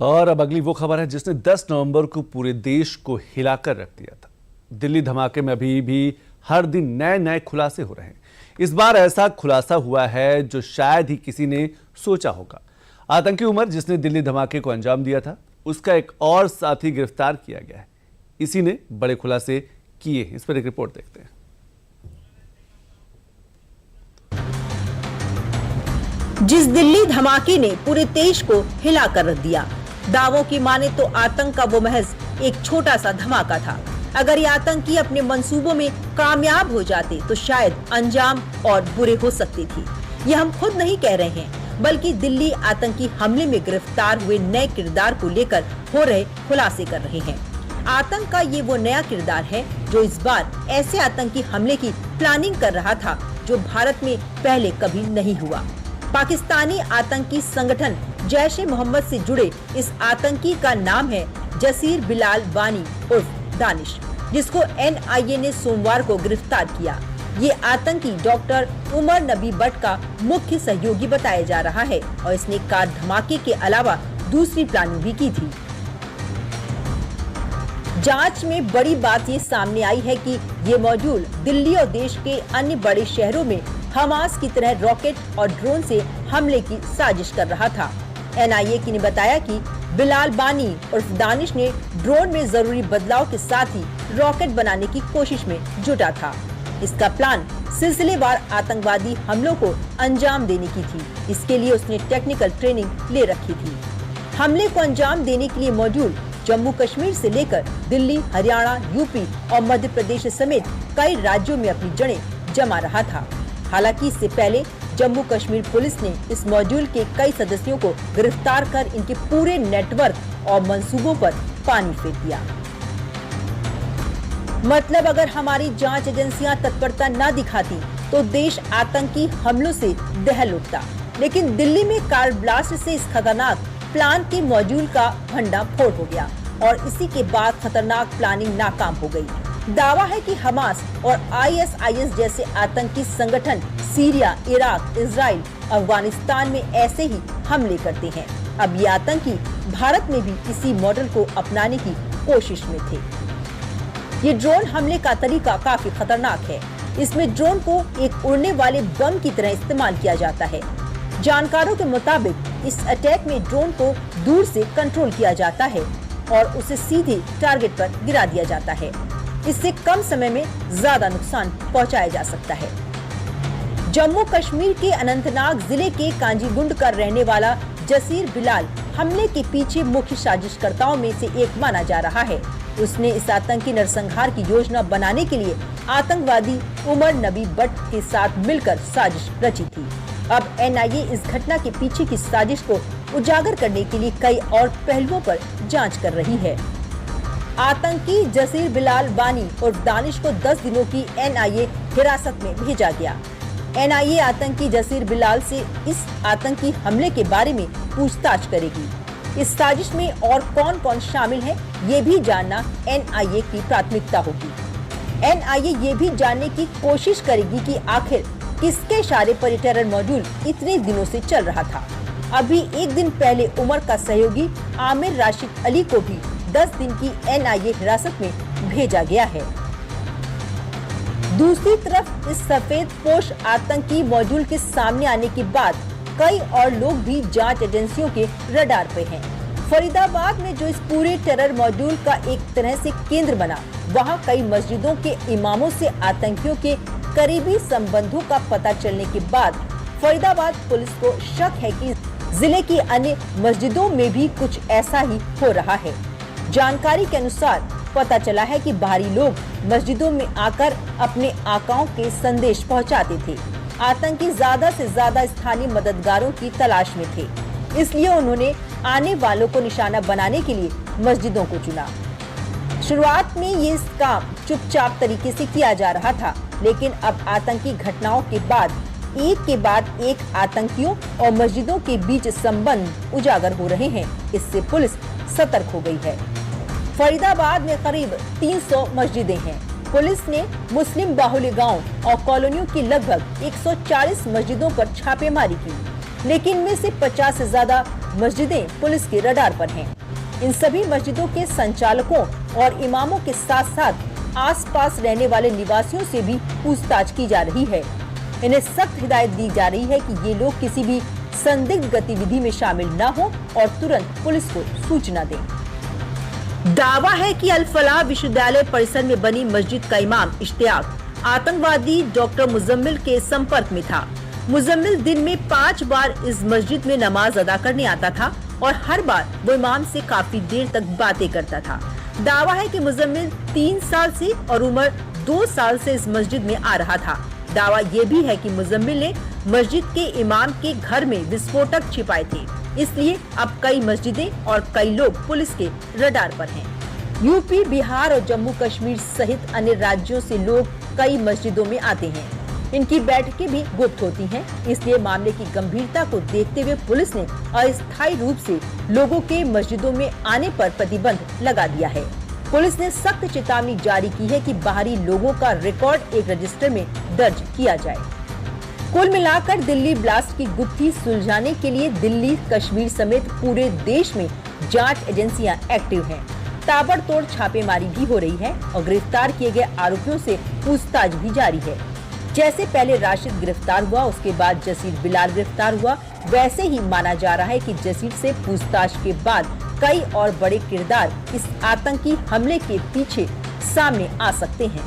और अब अगली वो खबर है जिसने 10 नवंबर को पूरे देश को हिलाकर रख दिया था। दिल्ली धमाके में अभी भी हर दिन नए नए खुलासे हो रहे हैं। इस बार ऐसा खुलासा हुआ है जो शायद ही किसी ने सोचा होगा। आतंकी उमर जिसने दिल्ली धमाके को अंजाम दिया था, उसका एक और साथी गिरफ्तार किया गया है। इसी ने बड़े खुलासे किए। इस पर एक रिपोर्ट देखते हैं। जिस दिल्ली धमाके ने पूरे देश को हिला कर रख दिया, दावों की माने तो आतंक का वो महज एक छोटा सा धमाका था। अगर ये आतंकी अपने मंसूबों में कामयाब हो जाते तो शायद अंजाम और बुरे हो सकते थे। ये हम खुद नहीं कह रहे हैं, बल्कि दिल्ली आतंकी हमले में गिरफ्तार हुए नए किरदार को लेकर हो रहे खुलासे कर रहे हैं। आतंक का ये वो नया किरदार है जो इस बार ऐसे आतंकी हमले की प्लानिंग कर रहा था जो भारत में पहले कभी नहीं हुआ। पाकिस्तानी आतंकी संगठन जैश ए मोहम्मद से जुड़े इस आतंकी का नाम है जसीर बिलाल वानी उर्फ दानिश, जिसको NIA ने सोमवार को गिरफ्तार किया। ये आतंकी डॉक्टर उमर नबी भट्ट का मुख्य सहयोगी बताया जा रहा है और इसने कार धमाके के अलावा दूसरी प्लानिंग भी की थी। जांच में बड़ी बात ये सामने आई है कि ये मॉड्यूल दिल्ली और देश के अन्य बड़े शहरों में हमास की तरह रॉकेट और ड्रोन से हमले की साजिश कर रहा था। NIA की ने बताया कि बिलाल बानी उर्फ दानिश ने ड्रोन में जरूरी बदलाव के साथ ही रॉकेट बनाने की कोशिश में जुटा था। इसका प्लान सिलसिलेवार आतंकवादी हमलों को अंजाम देने की थी। इसके लिए उसने टेक्निकल ट्रेनिंग ले रखी थी। हमले को अंजाम देने के लिए मॉड्यूल जम्मू कश्मीर से लेकर दिल्ली, हरियाणा, यूपी और मध्य प्रदेश समेत कई राज्यों में अपनी जड़ें जमा रहा था। हालांकि इससे पहले जम्मू कश्मीर पुलिस ने इस मॉड्यूल के कई सदस्यों को गिरफ्तार कर इनके पूरे नेटवर्क और मंसूबों पर पानी फेर दिया। मतलब अगर हमारी जांच एजेंसियां तत्परता न दिखाती तो देश आतंकी हमलों से दहल उठता। लेकिन दिल्ली में कार ब्लास्ट से इस खतरनाक प्लान के मॉड्यूल का भंडाफोड़ हो गया और इसी के बाद खतरनाक प्लानिंग नाकाम हो गई। दावा है कि हमास और ISIS जैसे आतंकी संगठन सीरिया, इराक, इजराइल, अफगानिस्तान में ऐसे ही हमले करते हैं। अब ये आतंकी भारत में भी इसी मॉडल को अपनाने की कोशिश में थे। ये ड्रोन हमले का तरीका काफी खतरनाक है। इसमें ड्रोन को एक उड़ने वाले बम की तरह इस्तेमाल किया जाता है। जानकारों के मुताबिक इस अटैक में ड्रोन को दूर से कंट्रोल किया जाता है और उसे सीधे टारगेट पर गिरा दिया जाता है। इससे कम समय में ज्यादा नुकसान पहुंचाया जा सकता है। जम्मू कश्मीर के अनंतनाग जिले के कांजीगुंड का रहने वाला जसीर बिलाल हमले के पीछे मुख्य साजिशकर्ताओं में से एक माना जा रहा है। उसने इस आतंकी नरसंहार की योजना बनाने के लिए आतंकवादी उमर नबी भट्ट के साथ मिलकर साजिश रची थी। अब NIA इस घटना के पीछे की साजिश को उजागर करने के लिए कई और पहलुओं पर जांच कर रही है। आतंकी जसीर बिलाल वानी और दानिश को 10 दिनों की NIA हिरासत में भेजा गया। NIA आतंकी जसीर बिलाल से इस आतंकी हमले के बारे में पूछताछ करेगी। इस साजिश में और कौन कौन शामिल है, ये भी जानना NIA की प्राथमिकता होगी। NIA ये भी जानने की कोशिश करेगी कि आखिर किसके इशारे पर ये टेरर मॉड्यूल इतने दिनों से चल रहा था। अभी एक दिन पहले उमर का सहयोगी आमिर राशिद अली को भी 10 दिन की NIA हिरासत में भेजा गया है। दूसरी तरफ इस सफेद पोश आतंकी मॉड्यूल के सामने आने के बाद कई और लोग भी जांच एजेंसियों के रडार पे हैं। फरीदाबाद में जो इस पूरे टेरर मॉड्यूल का एक तरह से केंद्र बना, वहां कई मस्जिदों के इमामों से आतंकियों के करीबी संबंधों का पता चलने के बाद फरीदाबाद पुलिस को शक है कि जिले की अन्य मस्जिदों में भी कुछ ऐसा ही हो रहा है। जानकारी के अनुसार पता चला है कि बाहरी लोग मस्जिदों में आकर अपने आकाओं के संदेश पहुंचाते थे। आतंकी ज्यादा से ज्यादा स्थानीय मददगारों की तलाश में थे, इसलिए उन्होंने आने वालों को निशाना बनाने के लिए मस्जिदों को चुना। शुरुआत में ये काम चुपचाप तरीके से किया जा रहा था, लेकिन अब आतंकी घटनाओं के बाद एक आतंकियों और मस्जिदों के बीच संबंध उजागर हो रहे हैं। इससे पुलिस सतर्क हो गई है। फरीदाबाद में करीब 300 मस्जिदें हैं। पुलिस ने मुस्लिम बाहुल्य गांव और कॉलोनियों की लगभग 140 मस्जिदों पर छापेमारी की, लेकिन इनमें से 50 से ज्यादा मस्जिदें पुलिस के रडार पर हैं। इन सभी मस्जिदों के संचालकों और इमामों के साथ साथ आसपास रहने वाले निवासियों से भी पूछताछ की जा रही है। इन्हें सख्त हिदायत दी जा रही है कि ये लोग किसी भी संदिग्ध गतिविधि में शामिल न हो और तुरंत पुलिस को सूचना दें। दावा है कि अल फलाह विश्वविद्यालय परिसर में बनी मस्जिद का इमाम इश्तियाक आतंकवादी डॉक्टर मुजम्मिल के संपर्क में था। मुजम्मिल दिन में 5 बार इस मस्जिद में नमाज अदा करने आता था और हर बार वो इमाम से काफी देर तक बातें करता था। दावा है कि मुजम्मिल 3 साल से और उमर 2 साल से इस मस्जिद में आ रहा था। दावा ये भी है कि मुजम्मिल ने मस्जिद के इमाम के घर में विस्फोटक छिपाए थे, इसलिए अब कई मस्जिदें और कई लोग पुलिस के रडार पर हैं। यूपी, बिहार और जम्मू कश्मीर सहित अन्य राज्यों से लोग कई मस्जिदों में आते हैं। इनकी बैठकें भी गुप्त होती हैं, इसलिए मामले की गंभीरता को देखते हुए पुलिस ने अस्थायी रूप से लोगों के मस्जिदों में आने पर प्रतिबंध लगा दिया है। पुलिस ने सख्त चेतावनी जारी की है कि बाहरी लोगों का रिकॉर्ड एक रजिस्टर में दर्ज किया जाए। कुल मिलाकर दिल्ली ब्लास्ट की गुत्थी सुलझाने के लिए दिल्ली, कश्मीर समेत पूरे देश में जांच एजेंसियां एक्टिव हैं। ताबड़तोड़ छापेमारी भी हो रही है और गिरफ्तार किए गए आरोपियों से पूछताछ भी जारी है। जैसे पहले राशिद गिरफ्तार हुआ, उसके बाद जसीर बिलाल गिरफ्तार हुआ, वैसे ही माना जा रहा है कि जसीर से पूछताछ के बाद कई और बड़े किरदार इस आतंकी हमले के पीछे सामने आ सकते हैं।